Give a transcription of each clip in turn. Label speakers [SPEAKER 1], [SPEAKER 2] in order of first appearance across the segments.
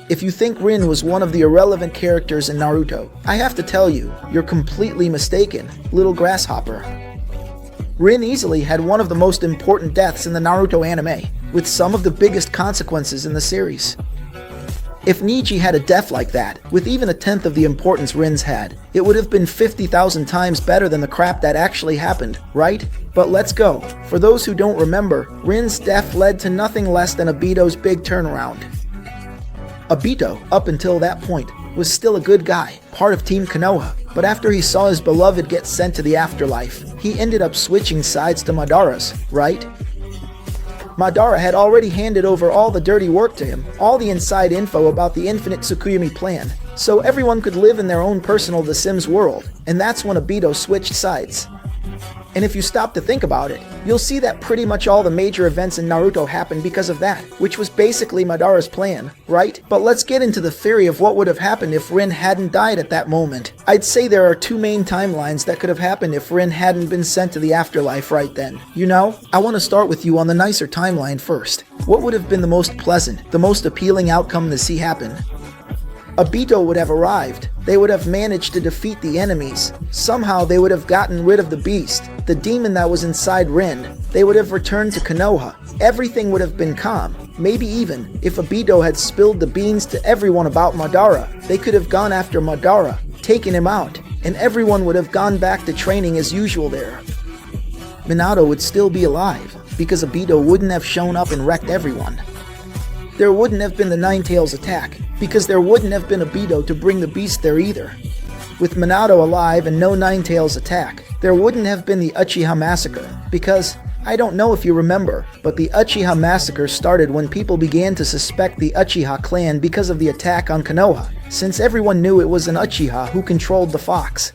[SPEAKER 1] If you think Rin was one of the irrelevant characters in Naruto, I have to tell you, you're completely mistaken, little grasshopper. Rin easily had one of the most important deaths in the Naruto anime, with some of the biggest consequences in the series. If Neji had a death like that, with even a tenth of the importance Rin's had, it would have been 50,000 times better than the crap that actually happened, right? But let's go. For those who don't remember, Rin's death led to nothing less than Obito's big turnaround. Obito, up until that point, was still a good guy, part of Team Konoha, but after he saw his beloved get sent to the afterlife, he ended up switching sides to Madara's, right? Madara had already handed over all the dirty work to him, all the inside info about the infinite Tsukuyomi plan, so everyone could live in their own personal The Sims world, and that's when Obito switched sides. And if you stop to think about it, you'll see that pretty much all the major events in Naruto happened because of that, which was basically Madara's plan, right? But let's get into the theory of what would have happened if Rin hadn't died at that moment. I'd say there are two main timelines that could have happened if Rin hadn't been sent to the afterlife right then. You know, I want to start with you on the nicer timeline first. What would have been the most pleasant, the most appealing outcome to see happen? Obito would have arrived. They would have managed to defeat the enemies. Somehow they would have gotten rid of the beast, the demon that was inside Rin. They would have returned to Konoha. Everything would have been calm. Maybe even, if Obito had spilled the beans to everyone about Madara, they could have gone after Madara, taken him out, and everyone would have gone back to training as usual there. Minato would still be alive, because Obito wouldn't have shown up and wrecked everyone. There wouldn't have been the Nine Tails attack, because there wouldn't have been Obito to bring the beast there either. With Minato alive and no Nine Tails attack, there wouldn't have been the Uchiha massacre, because, I don't know if you remember, but the Uchiha massacre started when people began to suspect the Uchiha clan because of the attack on Konoha, since everyone knew it was an Uchiha who controlled the fox.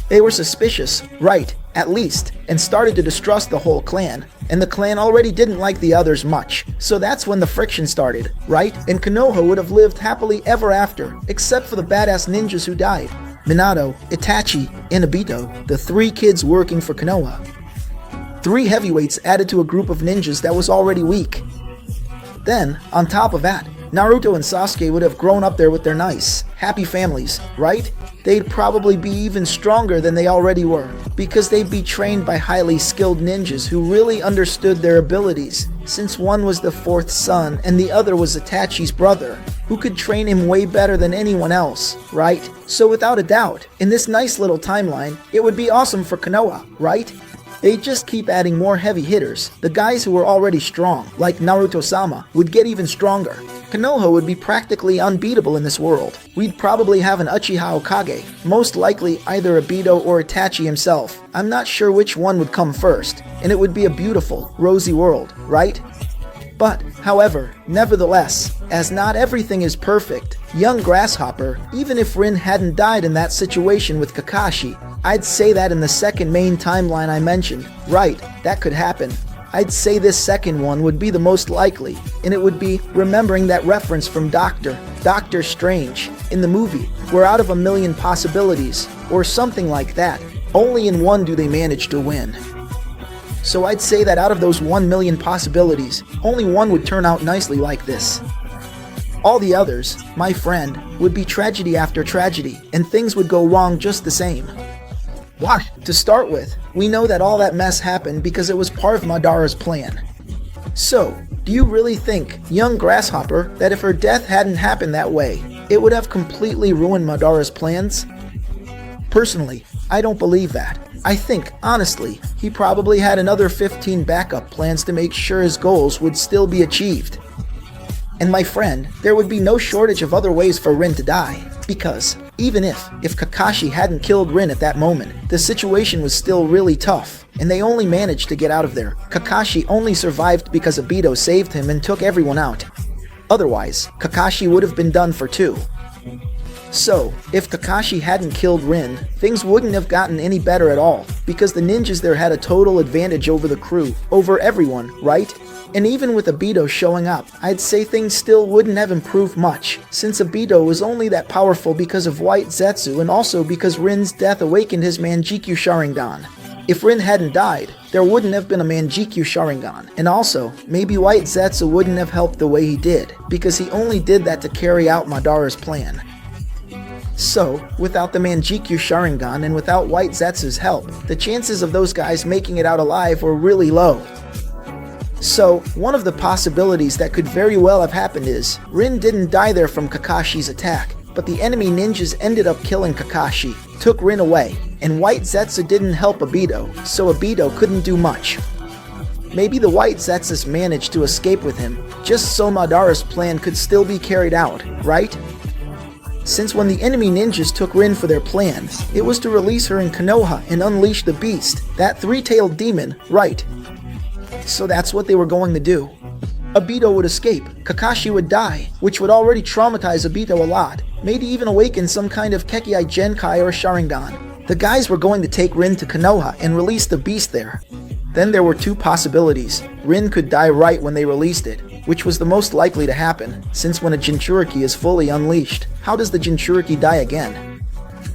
[SPEAKER 1] They were suspicious, right, at least, and started to distrust the whole clan, and the clan already didn't like the others much, so that's when the friction started, right? And Konoha would have lived happily ever after, except for the badass ninjas who died. Minato, Itachi, and Obito, the three kids working for Konoha. Three heavyweights added to a group of ninjas that was already weak. Then, on top of that, Naruto and Sasuke would have grown up there with their nice, happy families, right? They'd probably be even stronger than they already were, because they'd be trained by highly skilled ninjas who really understood their abilities, since one was the fourth son and the other was Itachi's brother, who could train him way better than anyone else, right? So without a doubt, in this nice little timeline, it would be awesome for Konoha, right? They'd just keep adding more heavy hitters. The guys who were already strong, like Naruto-sama, would get even stronger. Konoha would be practically unbeatable in this world. We'd probably have an Uchiha Hokage, most likely either Obito or Itachi himself. I'm not sure which one would come first, and it would be a beautiful, rosy world, right? But, however, nevertheless, as not everything is perfect, young Grasshopper, even if Rin hadn't died in that situation with Kakashi, I'd say that in the second main timeline I mentioned, right, that could happen. I'd say this second one would be the most likely, and it would be remembering that reference from Doctor Strange, in the movie, where out of a million possibilities, or something like that, only in one do they manage to win. So I'd say that out of those 1 million possibilities, only one would turn out nicely like this. All the others, my friend, would be tragedy after tragedy, and things would go wrong just the same. What? To start with, we know that all that mess happened because it was part of Madara's plan. So, do you really think, young Grasshopper, that if her death hadn't happened that way, it would have completely ruined Madara's plans? Personally, I don't believe that. I think, honestly, he probably had another 15 backup plans to make sure his goals would still be achieved. And my friend, there would be no shortage of other ways for Rin to die, because even if Kakashi hadn't killed Rin at that moment, the situation was still really tough, and they only managed to get out of there. Kakashi only survived because Obito saved him and took everyone out. Otherwise, Kakashi would have been done for too. So, if Kakashi hadn't killed Rin, things wouldn't have gotten any better at all, because the ninjas there had a total advantage over the crew, over everyone, right? And even with Obito showing up, I'd say things still wouldn't have improved much, since Obito was only that powerful because of White Zetsu and also because Rin's death awakened his Manjikyu Sharingan. If Rin hadn't died, there wouldn't have been a Manjikyu Sharingan, and also, maybe White Zetsu wouldn't have helped the way he did, because he only did that to carry out Madara's plan. So, without the Manjikyu Sharingan and without White Zetsu's help, the chances of those guys making it out alive were really low. So, one of the possibilities that could very well have happened is, Rin didn't die there from Kakashi's attack, but the enemy ninjas ended up killing Kakashi, took Rin away, and White Zetsu didn't help Obito, so Obito couldn't do much. Maybe the White Zetsus managed to escape with him, just so Madara's plan could still be carried out, right? Since when the enemy ninjas took Rin for their plan, it was to release her in Konoha and unleash the beast, that three-tailed demon, right? So that's what they were going to do. Obito would escape, Kakashi would die, which would already traumatize Obito a lot, maybe even awaken some kind of Kekkei Genkai or Sharingan. The guys were going to take Rin to Konoha and release the beast there. Then there were two possibilities. Rin could die right when they released it, which was the most likely to happen, since when a Jinchuriki is fully unleashed, how does the Jinchuriki die again?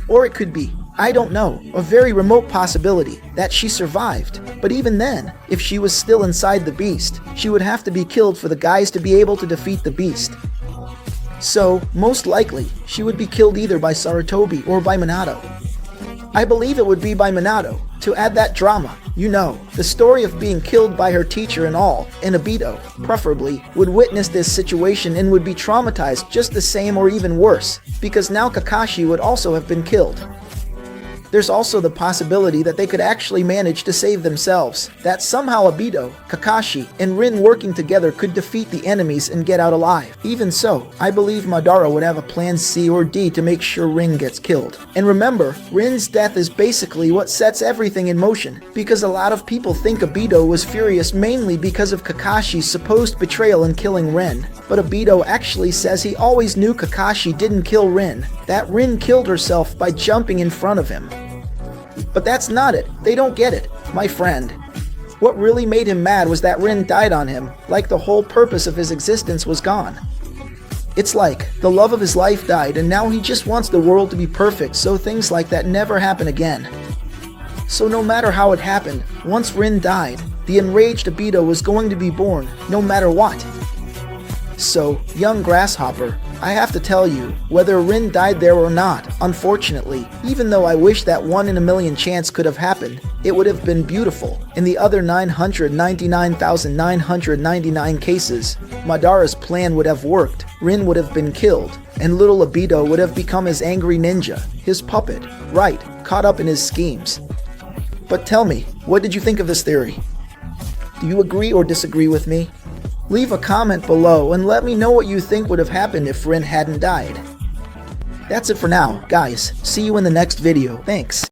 [SPEAKER 1] Or it could be, I don't know, a very remote possibility, that she survived. But even then, if she was still inside the beast, she would have to be killed for the guys to be able to defeat the beast. So, most likely, she would be killed either by Sarutobi or by Minato. I believe it would be by Minato, to add that drama. You know, the story of being killed by her teacher and all, and Obito, preferably, would witness this situation and would be traumatized just the same or even worse, because now Kakashi would also have been killed. There's also the possibility that they could actually manage to save themselves, that somehow Obito, Kakashi, and Rin working together could defeat the enemies and get out alive. Even so, I believe Madara would have a plan C or D to make sure Rin gets killed. And remember, Rin's death is basically what sets everything in motion, because a lot of people think Obito was furious mainly because of Kakashi's supposed betrayal in killing Rin. But Obito actually says he always knew Kakashi didn't kill Rin, that Rin killed herself by jumping in front of him. But that's not it. They don't get it, my friend. What really made him mad was that Rin died on him, like the whole purpose of his existence was gone. It's like, the love of his life died and now he just wants the world to be perfect so things like that never happen again. So no matter how it happened, once Rin died, the enraged Obito was going to be born, no matter what. So, young grasshopper, I have to tell you, whether Rin died there or not, unfortunately, even though I wish that 1 in a million chance could have happened, it would have been beautiful. In the other 999,999 cases, Madara's plan would have worked, Rin would have been killed, and little Obito would have become his angry ninja, his puppet, right, caught up in his schemes. But tell me, what did you think of this theory? Do you agree or disagree with me? Leave a comment below and let me know what you think would have happened if Rin hadn't died. That's it for now, guys. See you in the next video. Thanks.